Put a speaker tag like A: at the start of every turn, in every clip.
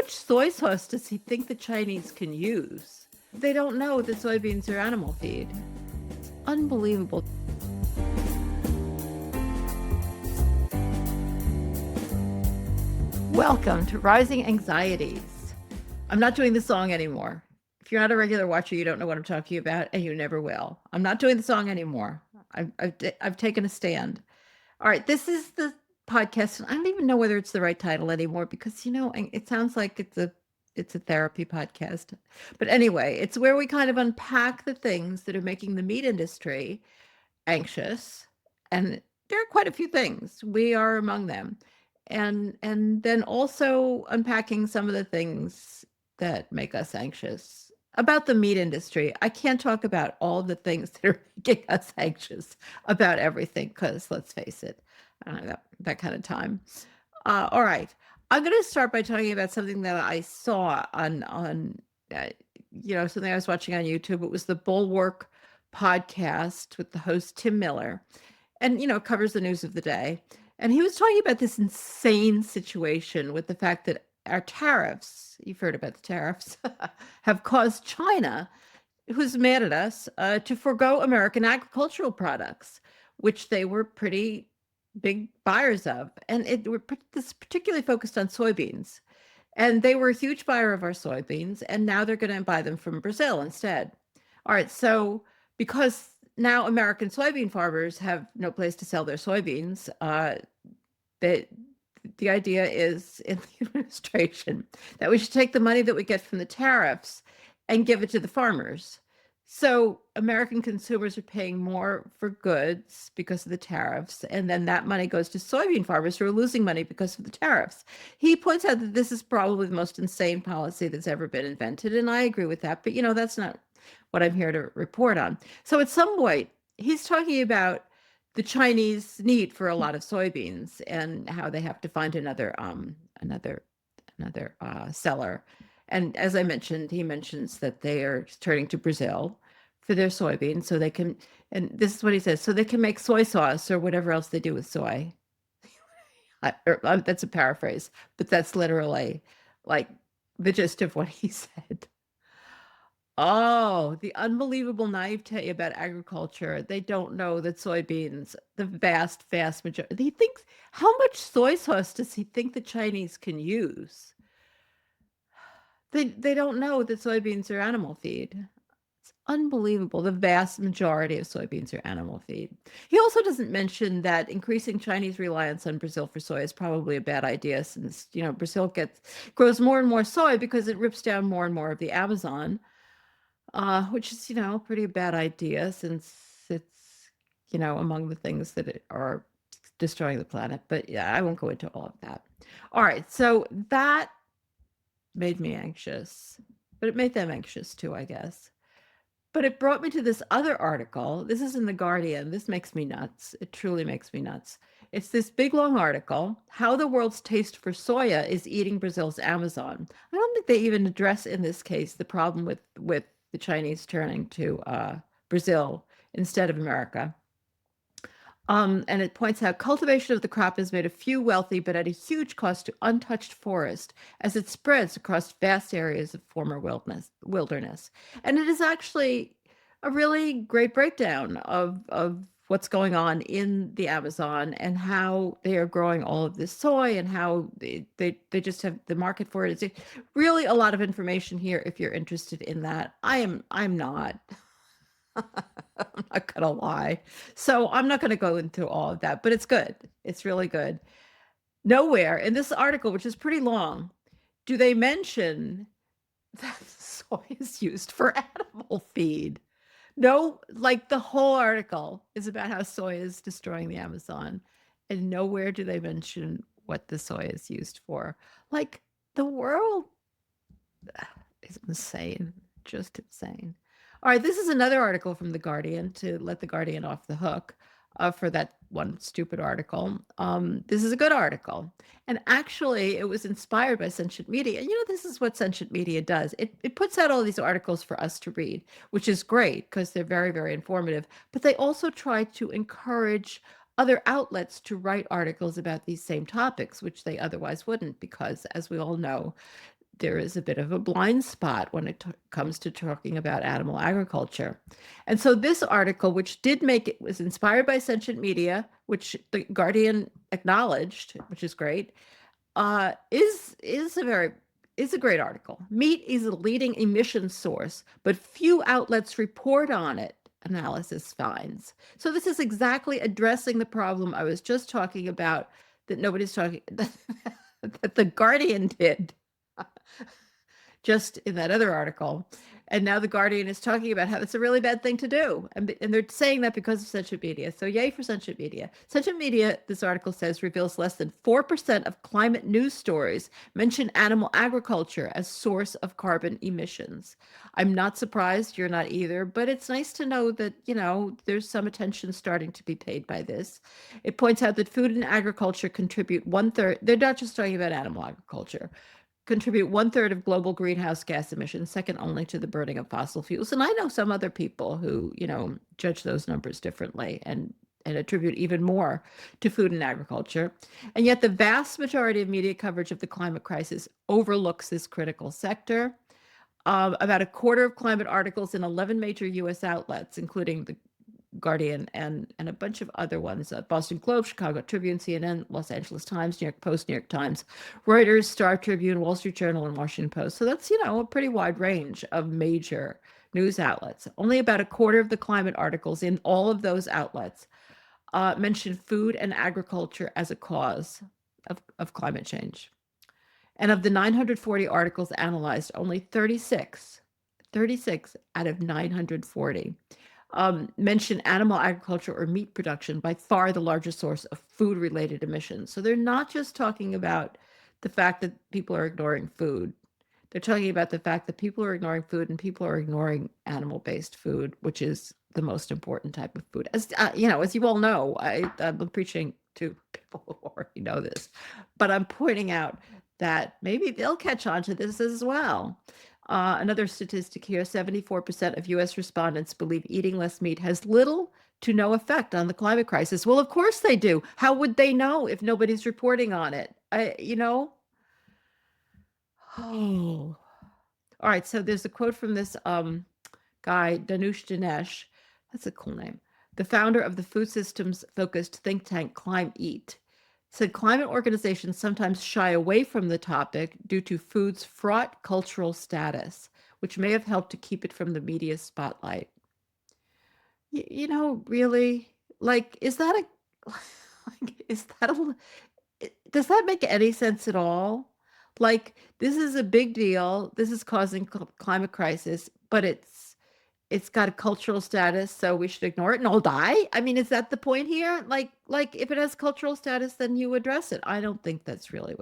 A: much soy sauce does he think the Chinese can use? They don't know that soybeans are animal feed. It's unbelievable. Welcome to Rising Anxieties. I'm not doing the song anymore. If you're not a regular watcher, you don't know what I'm talking about, and you never will. I'm not doing the song anymore. I've taken a stand. All right, this is the podcast, and I don't even know whether it's the right title anymore because it sounds like it's a therapy podcast. But anyway, it's where we kind of unpack the things that are making the meat industry anxious, and there are quite a few things. We are among them. And then also unpacking some of the things that make us anxious about the meat industry. I can't talk about all the things that are making us anxious about everything because let's face it, I don't have that kind of time. All right. I'm going to start by talking about something that I saw on something I was watching on YouTube. It was the Bulwark podcast with the host Tim Miller, and it covers the news of the day. And he was talking about this insane situation with the fact that our tariffs, you've heard about the tariffs, have caused China, who's mad at us, to forego American agricultural products, which they were pretty big buyers of. And this particularly focused on soybeans. And they were a huge buyer of our soybeans, and now they're going to buy them from Brazil instead. All right, so because now American soybean farmers have no place to sell their soybeans, the idea is in the administration that we should take the money that we get from the tariffs and give it to the farmers. So American consumers are paying more for goods because of the tariffs, and then that money goes to soybean farmers who are losing money because of the tariffs. He points out that this is probably the most insane policy that's ever been invented, and I agree with that, but that's not what I'm here to report on. So at some point, he's talking about the Chinese need for a lot of soybeans and how they have to find another seller. And as I mentioned, he mentions that they are turning to Brazil for their soybeans so they can, and this is what he says, so they can make soy sauce or whatever else they do with soy. That's a paraphrase, but that's literally like the gist of what he said. Oh, the unbelievable naivete about agriculture. They don't know that soybeans, the vast, vast majority, he thinks, how much soy sauce does he think the Chinese can use? They don't know that soybeans are animal feed. It's unbelievable. The vast majority of soybeans are animal feed. He also doesn't mention that increasing Chinese reliance on Brazil for soy is probably a bad idea since, Brazil grows more and more soy because it rips down more and more of the Amazon. Which is, a pretty bad idea since it's, among the things that are destroying the planet. But yeah, I won't go into all of that. All right, so that made me anxious, but it made them anxious too, I guess. But it brought me to this other article. This is in The Guardian. This makes me nuts. It truly makes me nuts. It's this big, long article, How the World's Taste for Soya is Eating Brazil's Amazon. I don't think they even address in this case the problem with the Chinese turning to Brazil instead of America. And it points out cultivation of the crop has made a few wealthy, but at a huge cost to untouched forest as it spreads across vast areas of former wilderness. And it is actually a really great breakdown of what's going on in the Amazon and how they are growing all of this soy and how they just have the market for it. It's really a lot of information here if you're interested in that. I'm not. I'm not gonna lie. So I'm not gonna go into all of that, but it's good. It's really good. Nowhere in this article, which is pretty long, do they mention that soy is used for animal feed. No, like the whole article is about how soy is destroying the Amazon, and nowhere do they mention what the soy is used for. Like the world is insane, just insane. All right, this is another article from The Guardian to let The Guardian off the hook for that one stupid article. This is a good article. And actually, it was inspired by Sentient Media. And this is what Sentient Media does. It puts out all these articles for us to read, which is great because they're very, very informative. But they also try to encourage other outlets to write articles about these same topics, which they otherwise wouldn't, because as we all know, there is a bit of a blind spot when it comes to talking about animal agriculture. And so this article, which did make it, was inspired by sentient media, which the Guardian acknowledged, which is great, is a great article. Meat is a leading emission source, but few outlets report on it, analysis finds. So this is exactly addressing the problem I was just talking about that nobody's talking that the Guardian did just in that other article. And now the Guardian is talking about how it's a really bad thing to do. And they're saying that because of sentient media. So yay for sentient media. Sentient media, this article says, reveals less than 4% of climate news stories mention animal agriculture as source of carbon emissions. I'm not surprised, you're not either, but it's nice to know that, there's some attention starting to be paid by this. It points out that food and agriculture contribute 1/3. They're not just talking about animal agriculture. Contribute 1/3 of global greenhouse gas emissions, second only to the burning of fossil fuels. And I know some other people who, judge those numbers differently and attribute even more to food and agriculture. And yet the vast majority of media coverage of the climate crisis overlooks this critical sector. About a quarter of climate articles in 11 major U.S. outlets, including the Guardian and a bunch of other ones, Boston Globe, Chicago Tribune, CNN, Los Angeles Times, New York Post, New York Times, Reuters, Star Tribune, Wall Street Journal, and Washington Post. So that's, a pretty wide range of major news outlets. Only about a quarter of the climate articles in all of those outlets mention food and agriculture as a cause of climate change. And of the 940 articles analyzed, only 36 out of 940 mention animal agriculture or meat production, by far the largest source of food-related emissions. So they're not just talking about the fact that people are ignoring food. They're talking about the fact that people are ignoring food and people are ignoring animal-based food, which is the most important type of food. As as you all know, I'm preaching to people who already know this, but I'm pointing out that maybe they'll catch on to this as well. Another statistic here, 74% of U.S. respondents believe eating less meat has little to no effect on the climate crisis. Well, of course they do. How would they know if nobody's reporting on it? Oh. All right, so there's a quote from this guy, Danush Dinesh. That's a cool name. The founder of the food systems-focused think tank Climb Eat said climate organizations sometimes shy away from the topic due to food's fraught cultural status, which may have helped to keep it from the media spotlight. Really, is that does that make any sense at all? This is a big deal. This is causing climate crisis, but it's got a cultural status, so we should ignore it and all die? I mean, is that the point here? If it has cultural status, then you address it. I don't think that's really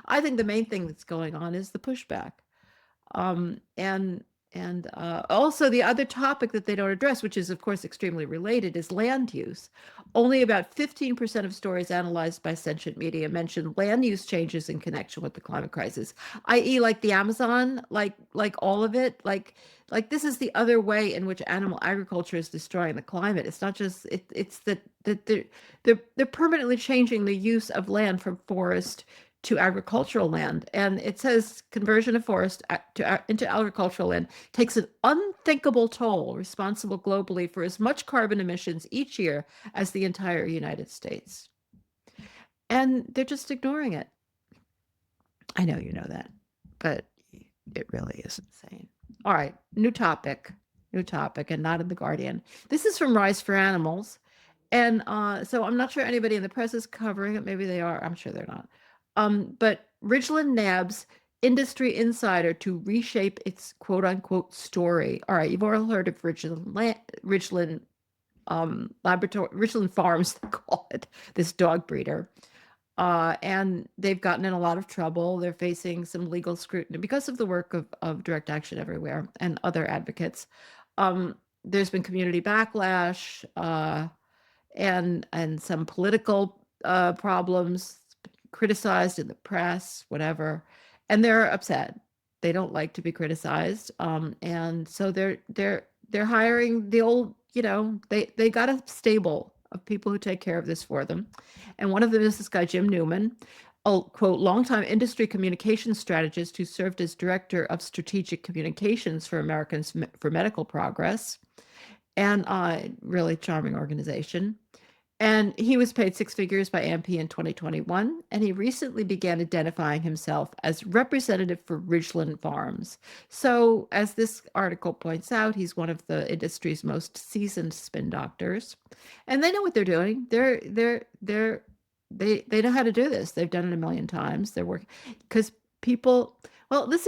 A: I think the main thing that's going on is the pushback. And also the other topic that they don't address, which is of course extremely related, is land use. Only about 15% of stories analyzed by sentient media mention land use changes in connection with the climate crisis, i.e. like the Amazon, like all of it, like this is the other way in which animal agriculture is destroying the climate. It's not just it's that they're permanently changing the use of land from forest to agricultural land. And it says conversion of forest into agricultural land takes an unthinkable toll, responsible globally for as much carbon emissions each year as the entire United States. And they're just ignoring it. I know you know that, but it really is insane. All right, new topic, and not in the Guardian. This is from Rise for Animals. And so I'm not sure anybody in the press is covering it. Maybe they are. I'm sure they're not. But Ridgeland nabs industry insider to reshape its quote unquote story. All right, you've all heard of Ridgeland Laboratory, Ridgeland Farms, they call it, this dog breeder. And they've gotten in a lot of trouble. They're facing some legal scrutiny because of the work of Direct Action Everywhere and other advocates. There's been community backlash and some political problems, criticized in the press, whatever, and they're upset. They don't like to be criticized, and so they're hiring the old, they got a stable of people who take care of this for them, and one of them is this guy Jim Newman. a quote, longtime industry communications strategist who served as director of strategic communications for Americans for Medical Progress, and really charming organization. And he was paid six figures by AMP in 2021, and he recently began identifying himself as representative for Ridgeland Farms. So, as this article points out, he's one of the industry's most seasoned spin doctors, and they know what they're doing. They know how to do this. They've done it a million times. They're working because people. Well, the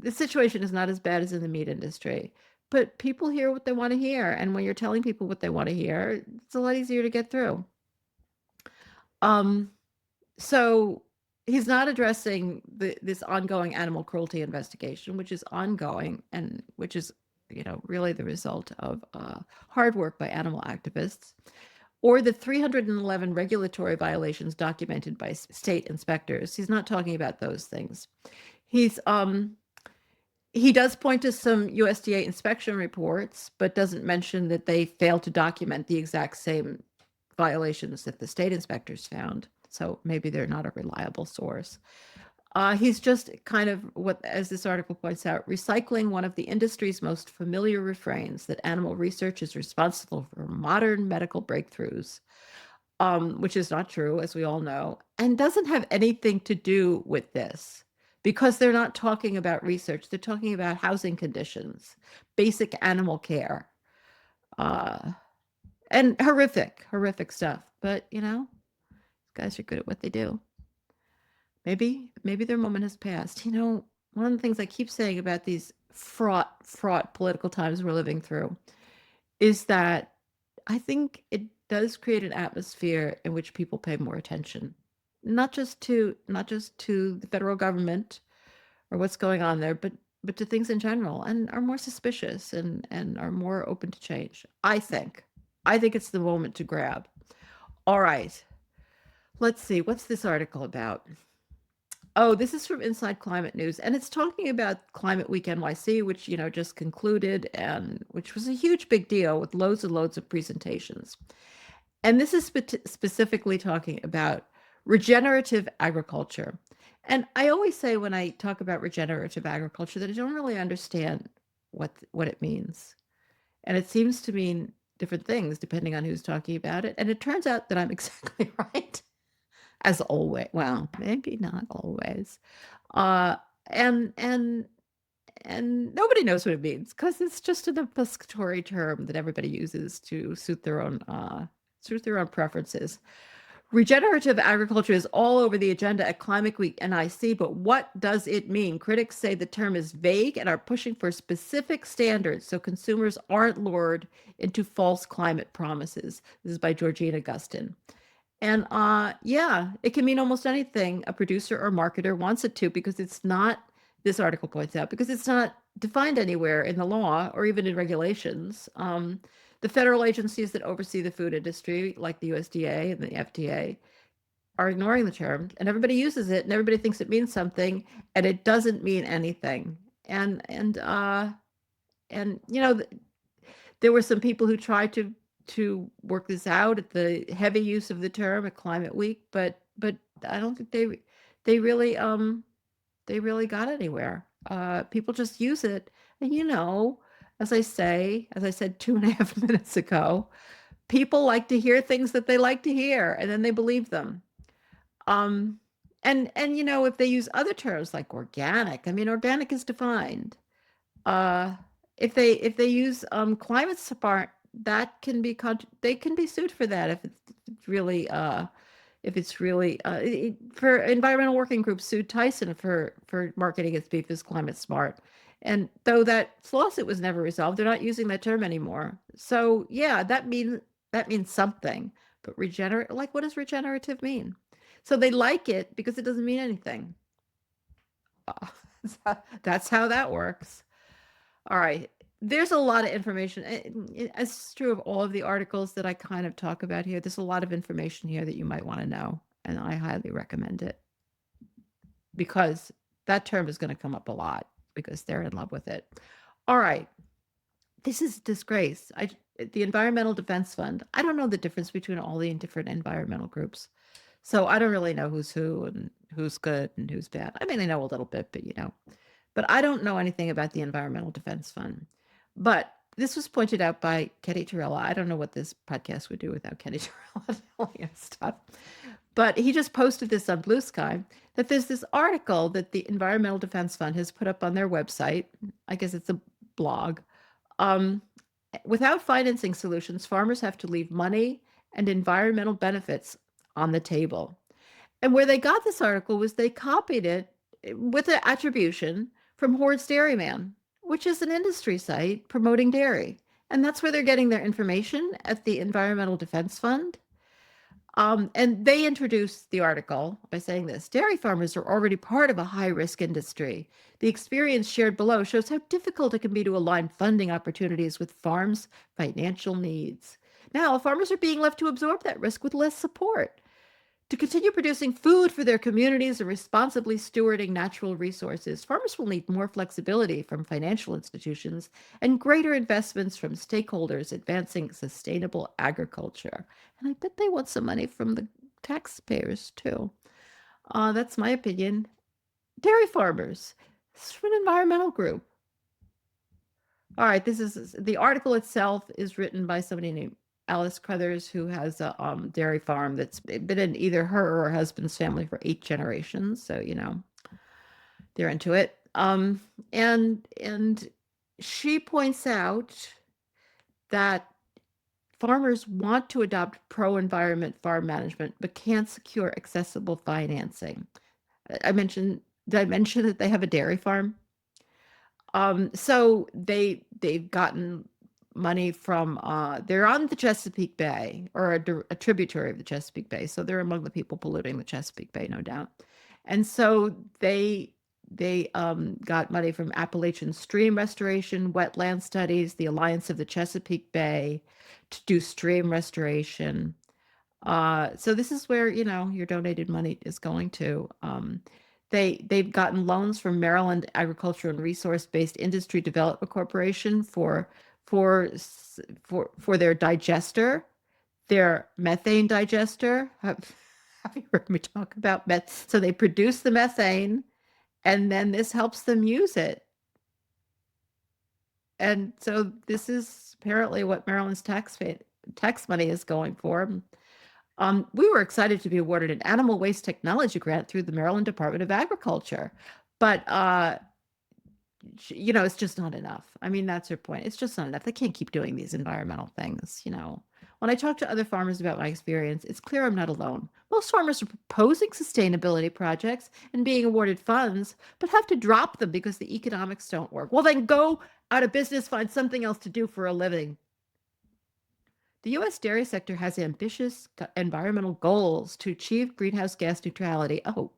A: situation is not as bad as in the meat industry, but people hear what they want to hear. And when you're telling people what they want to hear, it's a lot easier to get through. So he's not addressing this ongoing animal cruelty investigation, which is ongoing and which is, really the result of hard work by animal activists, or the 311 regulatory violations documented by state inspectors. He's not talking about those things. He does point to some USDA inspection reports, but doesn't mention that they failed to document the exact same violations that the state inspectors found. So maybe they're not a reliable source. He's just kind of, as this article points out, recycling one of the industry's most familiar refrains that animal research is responsible for modern medical breakthroughs, which is not true, as we all know, and doesn't have anything to do with this. Because they're not talking about research, they're talking about housing conditions, basic animal care, and horrific stuff. But guys are good at what they do. Maybe their moment has passed. One of the things I keep saying about these fraught political times we're living through is that I think it does create an atmosphere in which people pay more attention, not just to the federal government or what's going on there, but to things in general, and are more suspicious and are more open to change. I think it's the moment to grab. All right, let's see, what's this article about? Oh, this is from Inside Climate News, and it's talking about Climate Week NYC, which just concluded, and which was a huge big deal with loads and loads of presentations. And this is specifically talking about regenerative agriculture. And I always say when I talk about regenerative agriculture that I don't really understand what it means. And it seems to mean different things depending on who's talking about it. And it turns out that I'm exactly right, as always. Well, maybe not always. And nobody knows what it means because it's just an obfuscatory term that everybody uses to suit their own preferences. Regenerative agriculture is all over the agenda at Climate Week NIC, but what does it mean? Critics say the term is vague and are pushing for specific standards so consumers aren't lured into false climate promises. This is by Georgina Gustin. And yeah, it can mean almost anything a producer or marketer wants it to, because it's not, this article points out, because it's not defined anywhere in the law or even in regulations. The federal agencies that oversee the food industry, like the USDA and the FDA, are ignoring the term, and everybody uses it, and everybody thinks it means something, and it doesn't mean anything. And there were some people who tried to work this out at the heavy use of the term at Climate Week, but I don't think they really got anywhere. People just use it, and as I said 2.5 minutes ago, people like to hear things that they like to hear, and then they believe them. And if they use other terms like organic, organic is defined. If they use climate smart, that can be they can be sued for that if it's really for environmental working groups sued Tyson for marketing its beef as climate smart. And though that lawsuit was never resolved, they're not using that term anymore. So yeah, that means something. But what does regenerative mean? So they like it because it doesn't mean anything. That's how that works. All right. There's a lot of information. It's true of all of the articles that I kind of talk about here. There's a lot of information here that you might want to know, and I highly recommend it, because that term is going to come up a lot because they're in love with it. All right. This is disgrace. The Environmental Defense Fund. I don't know the difference between all the different environmental groups. So I don't really know who's who and who's good and who's bad. I mean, I know a little bit, but but I don't know anything about the Environmental Defense Fund. But this was pointed out by Kenny Torella. I don't know what this podcast would do without Kenny Torella telling us stuff. But he just posted this on Blue Sky that there's this article that the Environmental Defense Fund has put up on their website. I guess it's a blog. Um, Without financing solutions, farmers have to leave money and environmental benefits on the table. And where they got this article was they copied it with an attribution from Hoard's Dairyman, which is an industry site promoting dairy. And that's where they're getting their information at the Environmental Defense Fund. And they introduced the article by saying this: dairy farmers are already part of a high risk industry. The experience shared below shows how difficult it can be to align funding opportunities with farms' financial needs. Now, farmers are being left to absorb that risk with less support. To continue producing food for their communities and responsibly stewarding natural resources, farmers will need more flexibility from financial institutions and greater investments from stakeholders advancing sustainable agriculture. And I bet they want some money from the taxpayers too. That's my opinion. Dairy farmers. This is from an environmental group. All right, this is the article itself is written by somebody named Alice Crothers, who has a dairy farm that's been in either her or her husband's family for 8 generations. So, they're into it. And she points out that farmers want to adopt pro-environment farm management, but can't secure accessible financing. Did I mention that they have a dairy farm? So they've gotten money from they're on the Chesapeake Bay, or a tributary of the Chesapeake Bay. So they're among the people polluting the Chesapeake Bay, no doubt. And so they got money from Appalachian Stream Restoration, wetland studies, the Alliance of the Chesapeake Bay to do stream restoration. So this is where, your donated money is going to. They've gotten loans from Maryland Agricultural and Resource-Based Industry Development Corporation for their digester, their methane digester. Have you heard me talk about meth? So they produce the methane, and then this helps them use it. And so this is apparently what Maryland's tax money is going for. We were excited to be awarded an animal waste technology grant through the Maryland Department of Agriculture, but it's just not enough. I mean, that's her point. It's just not enough. They can't keep doing these environmental things. When I talk to other farmers about my experience, it's clear I'm not alone. Most farmers are proposing sustainability projects and being awarded funds, but have to drop them because the economics don't work. Well, then go out of business, find something else to do for a living. The U.S. dairy sector has ambitious environmental goals to achieve greenhouse gas neutrality. Oh,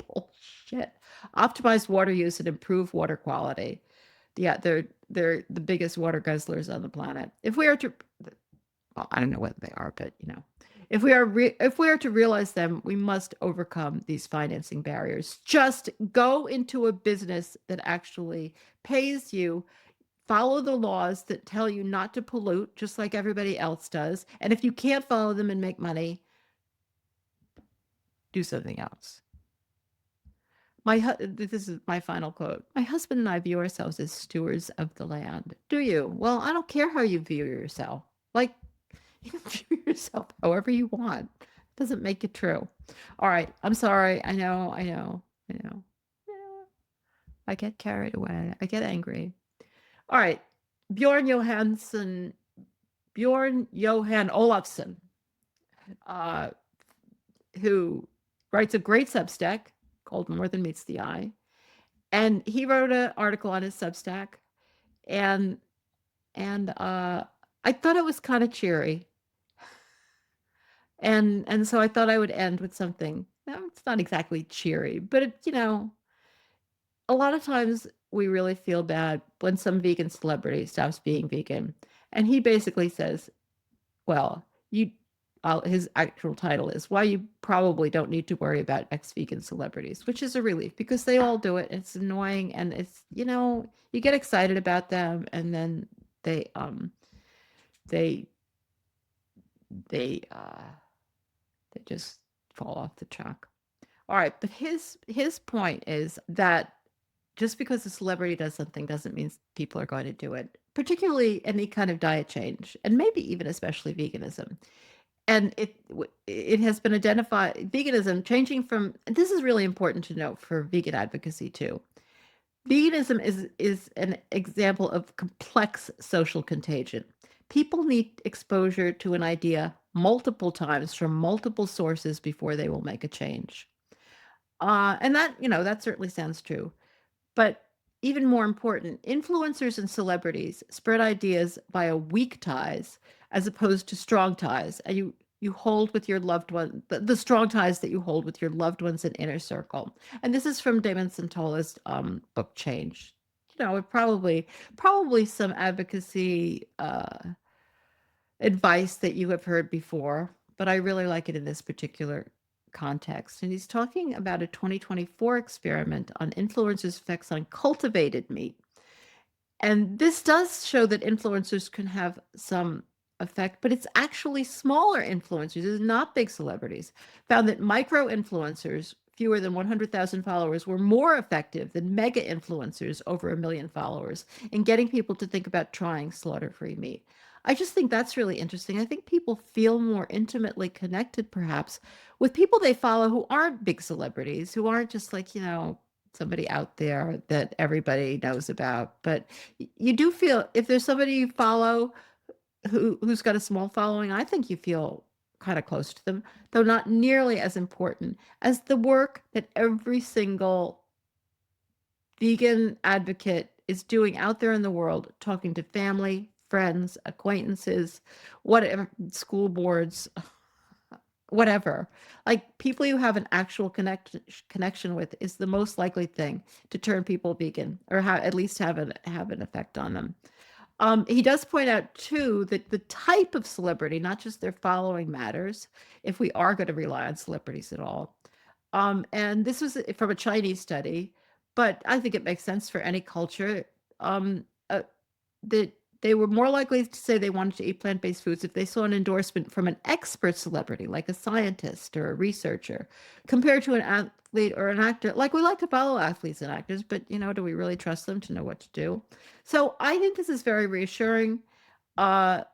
A: bullshit. Optimize water use and improve water quality. Yeah, they're the biggest water guzzlers on the planet. If we are to, well, I don't know what they are, but if we are to realize them, we must overcome these financing barriers. Just go into a business that actually pays you. Follow the laws that tell you not to pollute, just like everybody else does. And if you can't follow them and make money, do something else. This is my final quote. My husband and I view ourselves as stewards of the land. Do you? Well, I don't care how you view yourself. Like, you can view yourself however you want. It doesn't make it true. All right. I'm sorry. I know. Yeah. I get carried away. I get angry. All right. Bjorn Johan Olafsson, who writes a great Substack called More Than Meets the Eye. And he wrote an article on his Substack, and I thought it was kind of cheery. And so I thought I would end with something. No, it's not exactly cheery, but a lot of times we really feel bad when some vegan celebrity stops being vegan. And he basically says, well, his actual title is Why You Probably Don't Need to Worry About Ex-Vegan Celebrities, which is a relief because they all do it. It's annoying, and it's, you get excited about them, and then they just fall off the track. All right, but his point is that just because a celebrity does something doesn't mean people are going to do it, particularly any kind of diet change, and maybe even especially veganism. And it has been identified, veganism changing from, this is really important to note for vegan advocacy too. Veganism is an example of complex social contagion. People need exposure to an idea multiple times from multiple sources before they will make a change. And that certainly sounds true. But even more important, influencers and celebrities spread ideas via weak ties as opposed to strong ties. And you hold with your loved one, the strong ties that you hold with your loved ones and inner circle. And this is from Damon Santola's book Change. Probably some advocacy advice that you have heard before, but I really like it in this particular context. And he's talking about a 2024 experiment on influencers' effects on cultivated meat. And this does show that influencers can have some effect, but it's actually smaller influencers, it's not big celebrities, found that micro influencers, fewer than 100,000 followers, were more effective than mega influencers over 1 million followers in getting people to think about trying slaughter-free meat. I just think that's really interesting. I think people feel more intimately connected, perhaps, with people they follow who aren't big celebrities, who aren't just like, somebody out there that everybody knows about. But you do feel, if there's somebody you follow who's got a small following, I think you feel kind of close to them, though not nearly as important as the work that every single vegan advocate is doing out there in the world, talking to family, friends, acquaintances, whatever, school boards, whatever. Like, people you have an actual connection with is the most likely thing to turn people vegan, or at least have an effect on them. He does point out too that the type of celebrity, not just their following, matters if we are going to rely on celebrities at all. And this was from a Chinese study, but I think it makes sense for any culture. That they were more likely to say they wanted to eat plant-based foods if they saw an endorsement from an expert celebrity, like a scientist or a researcher, compared to an athlete or an actor. Like, we like to follow athletes and actors, but do we really trust them to know what to do? So I think this is very reassuring. And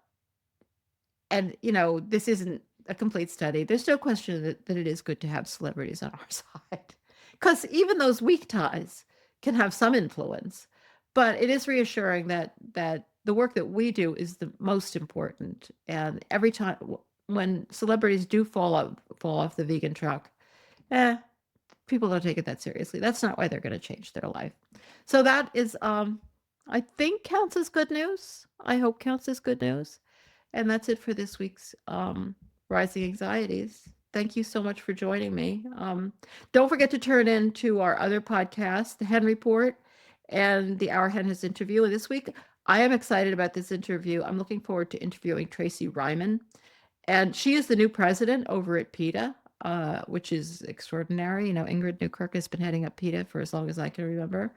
A: this isn't a complete study. There's no question that it is good to have celebrities on our side, because even those weak ties can have some influence. But it is reassuring that the work that we do is the most important. And every time when celebrities do fall off the vegan truck, people don't take it that seriously. That's not why they're going to change their life. So that is, I think, counts as good news. I hope counts as good news. And that's it for this week's Rising Anxieties. Thank you so much for joining me. Don't forget to turn in to our other podcast, The Hen Report and the Our Hen Has interview. And this week, I am excited about this interview. I'm looking forward to interviewing Tracy Ryman. And she is the new president over at PETA, which is extraordinary. Ingrid Newkirk has been heading up PETA for as long as I can remember.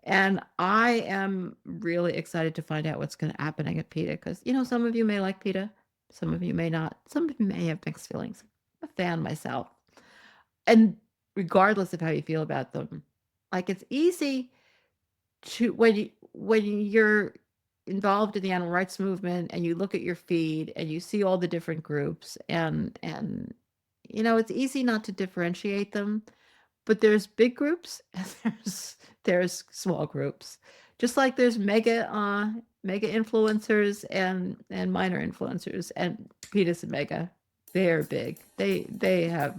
A: And I am really excited to find out what's going to happen at PETA, because, some of you may like PETA, some of you may not. Some of you may have mixed feelings. I'm a fan myself. And regardless of how you feel about them, like, it's easy to, when you're involved in the animal rights movement and you look at your feed and you see all the different groups, and it's easy not to differentiate them. But there's big groups and there's small groups, just like there's mega influencers and minor influencers. And PETA's and mega, they're big. They have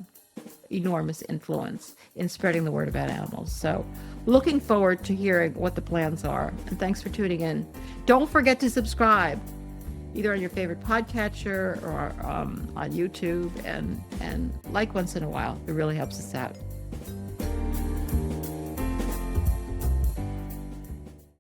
A: enormous influence in spreading the word about animals. So looking forward to hearing what the plans are. And thanks for tuning in. Don't forget to subscribe, either on your favorite podcatcher or on YouTube, and like once in a while. It really helps us out.